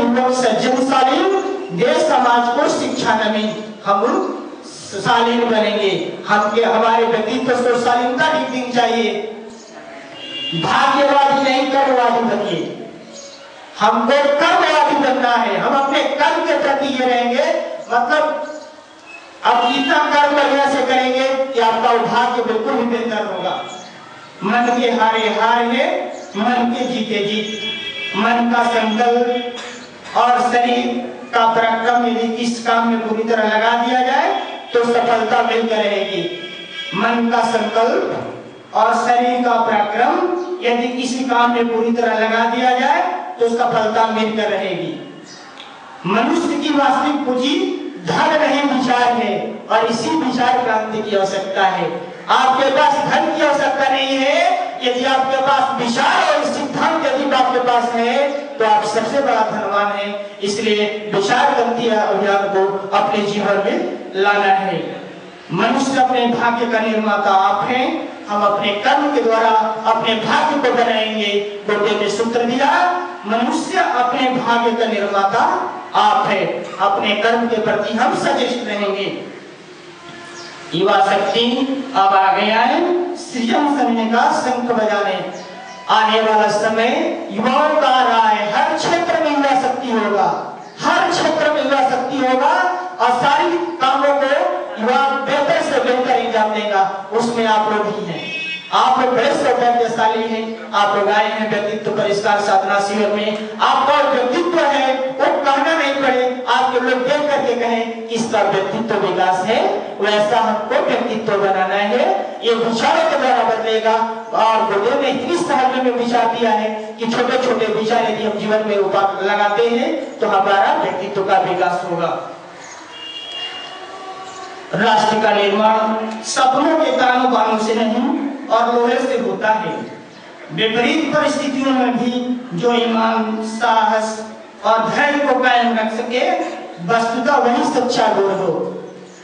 युवक सज्जन शालीन, देश समाज को शिक्षा नवीन। हम शालीन बनेंगे, हमारे व्यक्तित्व को शालीनता दिखनी चाहिए। भाग्यवादी नहीं, कर्मवादी बनिए। हमको कर्मवादी बनना है। हम अपने कर्म के प्रति ये रहेंगे, मतलब अब इतना कर्म बढ़िया से करेंगे कि आपका भाग्य बिल्कुल ही बेहतर होगा। मन के हारे हार है, मन के जीते जीत। मन का संकल्प और शरीर का पराक्रम यदि इस काम में पूरी तरह लगा दिया जाए तो सफलता मिलकर रहेगी। मन का संकल्प और शरीर का पराक्रम यदि किसी काम में पूरी तरह लगा दिया जाए तो सफलता मिलकर रहेगी। मनुष्य की वास्तविक पूंजी धन नहीं, विचार है, और इसी विचार क्रांति की आवश्यकता है। आपके पास धन की आवश्यकता नहीं है, यदि आपके पास विचार और सिद्धांत यदि आपके पास है तो आप सबसे बड़ा धनवान हैं। इसलिए विचार क्रांति अभियान को अपने जीवन में लाना है। मनुष्य अपने भाग्य का निर्माता आप हैं। हम अपने कर्म के द्वारा अपने भाग्य को बनाएंगे। गोटे ने सूत्र दिया, मनुष्य अपने भाग्य का निर्माता आप है। अपने कर्म के प्रति हम सचेत रहेंगे। युवा शक्ति अब आ गया है सृजन करने का शंख बजाने। आने वाला समय युवाओं का आ रहा है। हर क्षेत्र में युवा शक्ति होगा, हर क्षेत्र में युवा शक्ति होगा और सारी कामों को युवा बेहतर से बेहतर अंजाम देगा। उसमें आप लोग ही हैं। आप लोग बड़े सौभाग्यशाली हैं। आप लोग आए हैं व्यक्तित्व परिष्कार साधना शिविर में। आपका व्यक्तित्व है वो कहना नहीं पड़े, आपके लोग देख करके कहें इसका व्यक्तित्व विकास है। वैसा हमको व्यक्तित्व बनाना है। ये विचारों के द्वारा बदलेगा। और गुरुदेव ने इतनी सहज में विचार दिया है कि छोटे छोटे विचार यदि हम जीवन में लगाते हैं तो हमारा व्यक्तित्व का विकास होगा। राष्ट्र का निर्माण सपनों के तानों बानों से नहीं और लोहे से होता है। विपरीत परिस्थितियों में भी जो ईमान, साहस और धैर्य को कायम रख सके, वस्तुतः वही सच्चा गुरु हो।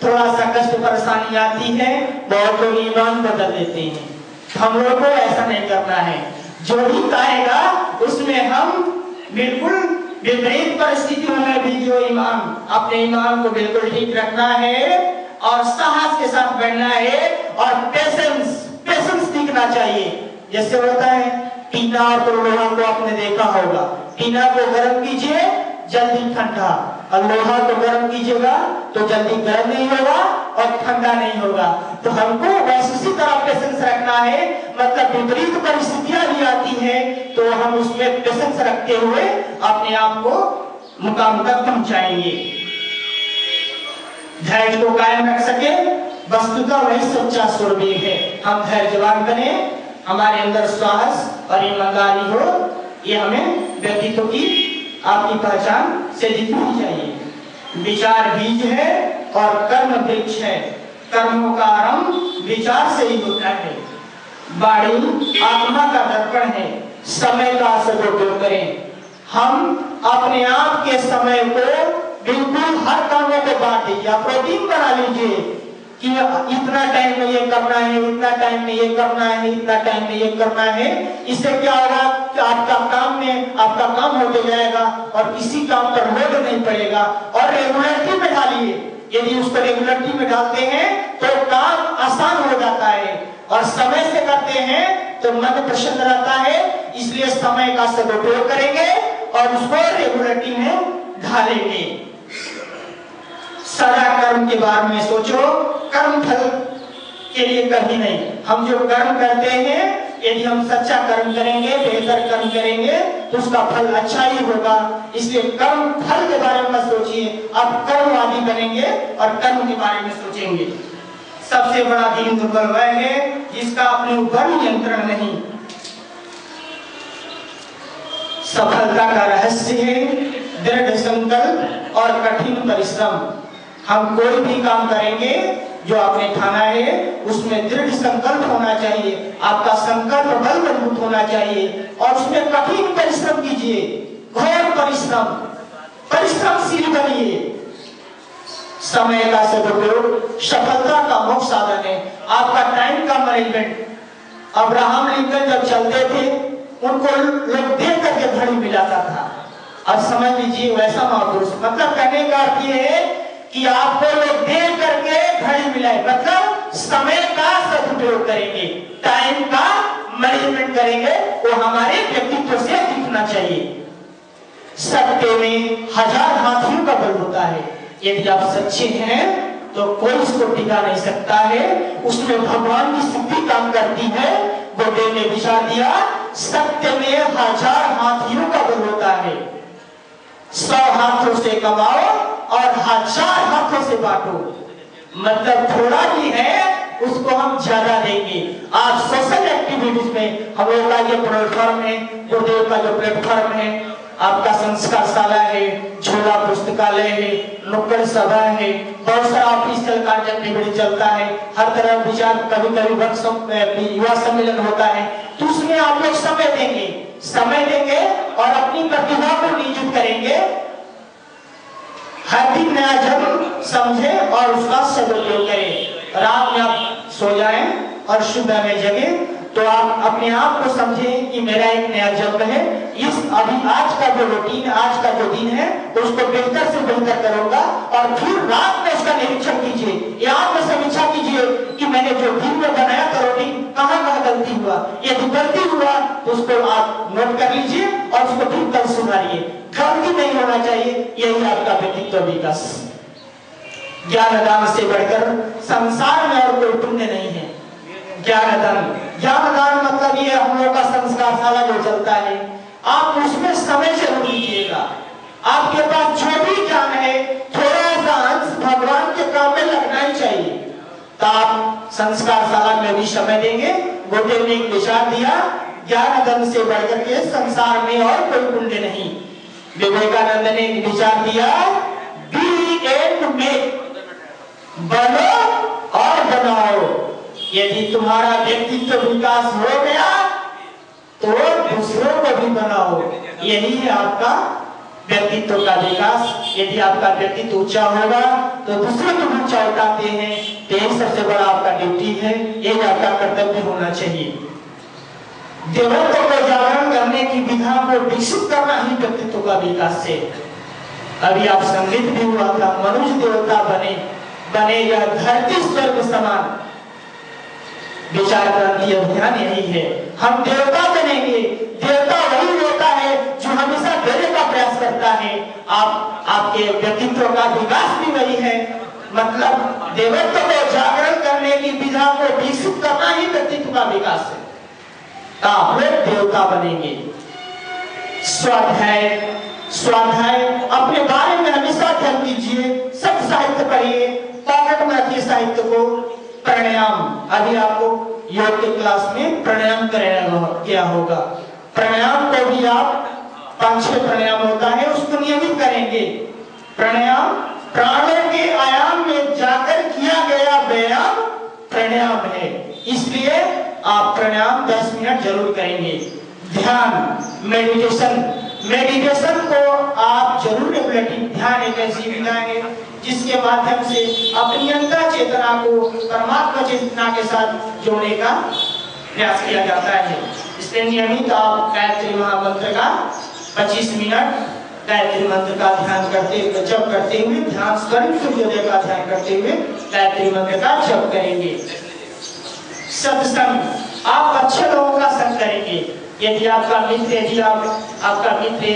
थोड़ा सा कष्ट परेशानी आती है, बहुत लोग ईमान बदल देते हैं। हम लोगों को ऐसा नहीं करना है। जो भी आएगा उसमें हम बिल्कुल विपरीत परिस्थितियों में भी जो ईमान, अपने ईमान को बिल्कुल ठीक रखना है और साहस के साथ बढ़ना है और पेशेंस सीखना चाहिए। जैसे होता है टीना और लोहा को आपने देखा होगा। टीना को गर्म कीजिए जल्दी ठंडा, और लोहा को गर्म कीजिएगा तो जल्दी गर्म नहीं होगा और ठंडा नहीं होगा। तो हमको वैसी तरह पेशेंस रखना है। मतलब विपरीत परिस्थितियां भी आती है तो हम उसमें पेशेंस रखते हुए अपने आप को मुकाम तक पहुंचाएंगे। धैर्य को कायम रख सके, वस्तुतः वही सच्चा सूरवीर है। हम धैर्यवान बने, हमारे अंदर साहस और ईमानदारी हो। ये हमें व्यक्तित्व की आपकी पहचान से दिखनी चाहिए। विचार बीज है और कर्म वृक्ष है। कर्मों का आरंभ विचार से ही होता है। वाणी आत्मा का दर्पण है। समय का सदुपयोग करें। हम अपने आप के समय को बिल्कुल हर कामों को बांट दीजिए। आप रूटीन बना लीजिए कि इतना टाइम में ये करना है, इतना टाइम में ये करना है, इतना टाइम में ये करना है। इससे क्या होगा कि आपका काम होते जाएगा और किसी काम पर लोड नहीं पड़ेगा। और रेगुलरिटी में डालिए। यदि उसको रेगुलरिटी में डालते हैं तो काम आसान हो जाता है और समय से करते हैं तो मन प्रसन्न रहता है। इसलिए समय का सदुपयोग करेंगे और उसको रेगुलरिटी में ढालेंगे। सदा कर्म के बारे में सोचो, कर्म फल के लिए कभी नहीं। हम जो कर्म करते हैं यदि हम सच्चा कर्म करेंगे, बेहतर कर्म करेंगे तो उसका फल अच्छा ही होगा। इसलिए कर्म फल के बारे में मत सोचिए, आप कर्मवादी बनेंगे और कर्म के बारे में सोचेंगे। सबसे बड़ा दीन दुर्बल वह है जिसका अपने ऊपर नियंत्रण नहीं। सफलता का रहस्य है दृढ़ संकल्प और कठिन परिश्रम। हम कोई भी काम करेंगे जो आपने ठाना है उसमें दृढ़ संकल्प होना चाहिए। आपका संकल्प बल मजबूत होना चाहिए और उसमें कठिन परिश्रम कीजिए, घोर परिश्रमशील बनिए। समय का सदुपयोग सफलता का मुख्य साधन है। आपका टाइम का मैनेजमेंट। अब्राहम लिंकन जब चलते थे उनको लोग देख करके घड़ी मिलाता था। अब समझ लीजिए वैसा महापुरुष, मतलब कहने का अर्थ ये है कि आपको लोग देख करके घड़ी मिलाए, मतलब समय का सदुपयोग करेंगे, टाइम का मैनेजमेंट करेंगे, वो हमारे व्यक्तित्व से दिखना चाहिए। सत्य में 1000 हाथियों का बल होता है। यदि आप सच्चे हैं तो कोई इसको टिका नहीं सकता है, उसमें भगवान की शक्ति काम करती है। गुरुदेव ने विचार दिया, सत्य में 1000 हाथियों का बल होता है। 100 हाथों से कमाओ और 1000 हाथों से बांटो, मतलब थोड़ा भी है उसको हम ज्यादा देंगे। आज सोशल एक्टिविटीज में हम लोग का ये प्लेटफॉर्म है, गुरुदेव का जो प्लेटफॉर्म है, आपका संस्कारशाला है, झोला पुस्तकालय है, नुक्कड़ सभा है, बहुत सारा ऑफिशियल कार्य चलता है, हर तरह विचार, कभी कभी वर्कशॉप युवा सम्मेलन होता है, तो उसमें आप लोग समय देंगे और अपनी प्रतिभा को नियोजित करेंगे। हर दिन नया जन्म समझे और उसका सदुपयोग करें। रात में आप सो जाएं और सुबह में जगे तो आप अपने आप को समझें कि मेरा एक नया जन्म है। इस अभी आज का जो रूटीन, आज का जो दिन है, उसको बेहतर से बेहतर करूंगा और फिर रात में उसका निरीक्षण कीजिए, या आत्म समीक्षा कीजिए कि मैंने जो दिन में बनाया था रूटीन, कहाँ गलती हुआ। यदि गलती हुआ तो उसको आप नोट कर लीजिए और उसको फिर कल सुधारिए। गलती नहीं होना चाहिए, यही आपका व्यक्तित्व विकास। ज्ञान दान से बढ़कर संसार में और कोई पुण्य नहीं है। ज्ञान दान मतलब ये हम लोग का संस्कारशाला जो चलता है, आप उसमें समय जरूर दीजिएगा। आपके पास जो भी ज्ञान है, थोड़ा सा अंश भगवान के काम में लगना ही चाहिए, तो आप संस्कारशाला में भी समय देंगे। गुरुदेव ने एक विचार दिया, ज्ञान दान से बढ़कर के संसार में और कोई पुण्य नहीं। विवेकानंद ने एक विचार दिया, बी एंड मेक, बनो और बनाओ। यदि तुम्हारा व्यक्तित्व विकास हो गया तो दूसरों को भी बनाओ, यही है आपका व्यक्तित्व का विकास। यदि आपका व्यक्तित्व ऊंचा होगा तो दूसरे को भी ऊंचा उठाते हैं, तो यही सबसे बड़ा आपका ड्यूटी है, यही आपका कर्तव्य होना चाहिए। देवत्व को जागरण करने की विधा को विकसित करना ही व्यक्तित्व का विकास है। अभी आप संगीत भी हुआ था, मनुष्य देवता बने यह धरती स्वर्ग समान। विचार क्रांति अभियान यही है, हम देवता बनेंगे। देवता वही होता है जो हमेशा देने का प्रयास करता है। आपके व्यक्तित्व का विकास भी वही है, मतलब देवत्व को जागरण करने की विधा को विकसित करना ही व्यक्तित्व का विकास है। आप लोग देवता बनेंगे। स्वाध्याय अपने बारे में हमेशा ध्यान दीजिए, सब साहित्य पढ़िए, पॉकेट में रखिए साहित्य को। प्राणायाम, अभी आपको योग के क्लास में प्राणायाम किया होगा। प्राणायाम को भी आप 5-6 प्राणायाम होता है, उसको नियमित करेंगे। प्राणायाम प्राणों के आयाम में जाकर किया गया व्यायाम प्राणायाम है, इसलिए आप प्राणायाम 10 मिनट जरूर करेंगे। ध्यान, मेडिटेशन को आप जरूर रेगुलेटिंग। ध्यान एक ऐसी विधा है जिसके माध्यम से अपनी अंतर चेतना को परमात्मा चेतना के साथ जोड़ने का प्रयास किया जाता है। इसलिए नियमित आप गायत्री महामंत्र का 25 मिनट गायत्री मंत्र का ध्यान जप करते हुए, ध्यान स्वरूप सूर्योदय का ध्यान करते हुए गायत्री मंत्र का जप करेंगे। सत्संग, आप अच्छे लोगों का संग करेंगे। यदि आपका मित्र आपका मित्र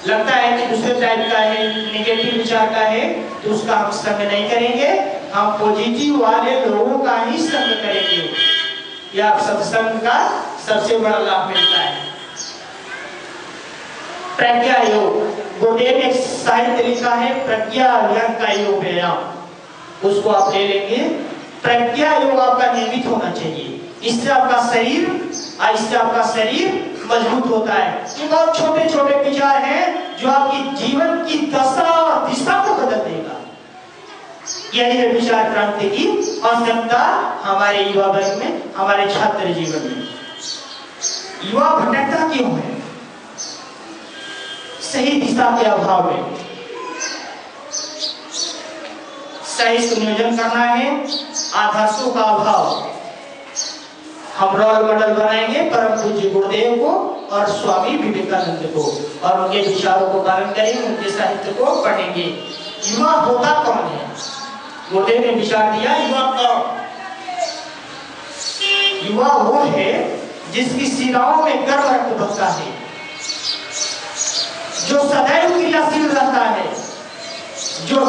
लगता है कि दूसरे टाइप का है, नेगेटिव विचार का है, तो उसका हम संग नहीं करेंगे, हम पॉजिटिव वाले लोगों का ही संग करेंगे। यह सत्संग का सबसे बड़ा लाभ मिलता है। प्रज्ञा योग, गुरुदेव ने साहित्य लिखा है प्रज्ञा ज्ञान का योग व्यायाम, उसको आप ले लेंगे। प्रज्ञा योग आपका नियमित होना चाहिए, इससे आपका शरीर मजबूत होता है। ये बहुत छोटे छोटे विचार हैं जो आपकी जीवन की दशा और दिशा को बदल देगा। यही है विचार क्रांति की आवश्यकता हमारे युवा वर्ग में, हमारे छात्र जीवन में। युवा भटकता क्यों है? सही दिशा के अभाव में। सही संयोजन करना है, आदर्शों का अभाव। हम रोल मॉडल बनाएंगे परम पूज्य गुरुदेव को और स्वामी विवेकानंद को, और उनके विचारों को पालन करेंगे, उनके साहित्य को पढ़ेंगे। युवा होता कौन है? गोटे ने विचार दिया, युवा कौन? युवा वो है जिसकी शिराओं में गर्व रक्त बहता है, जो सदैव क्रियाशील रहता है, जो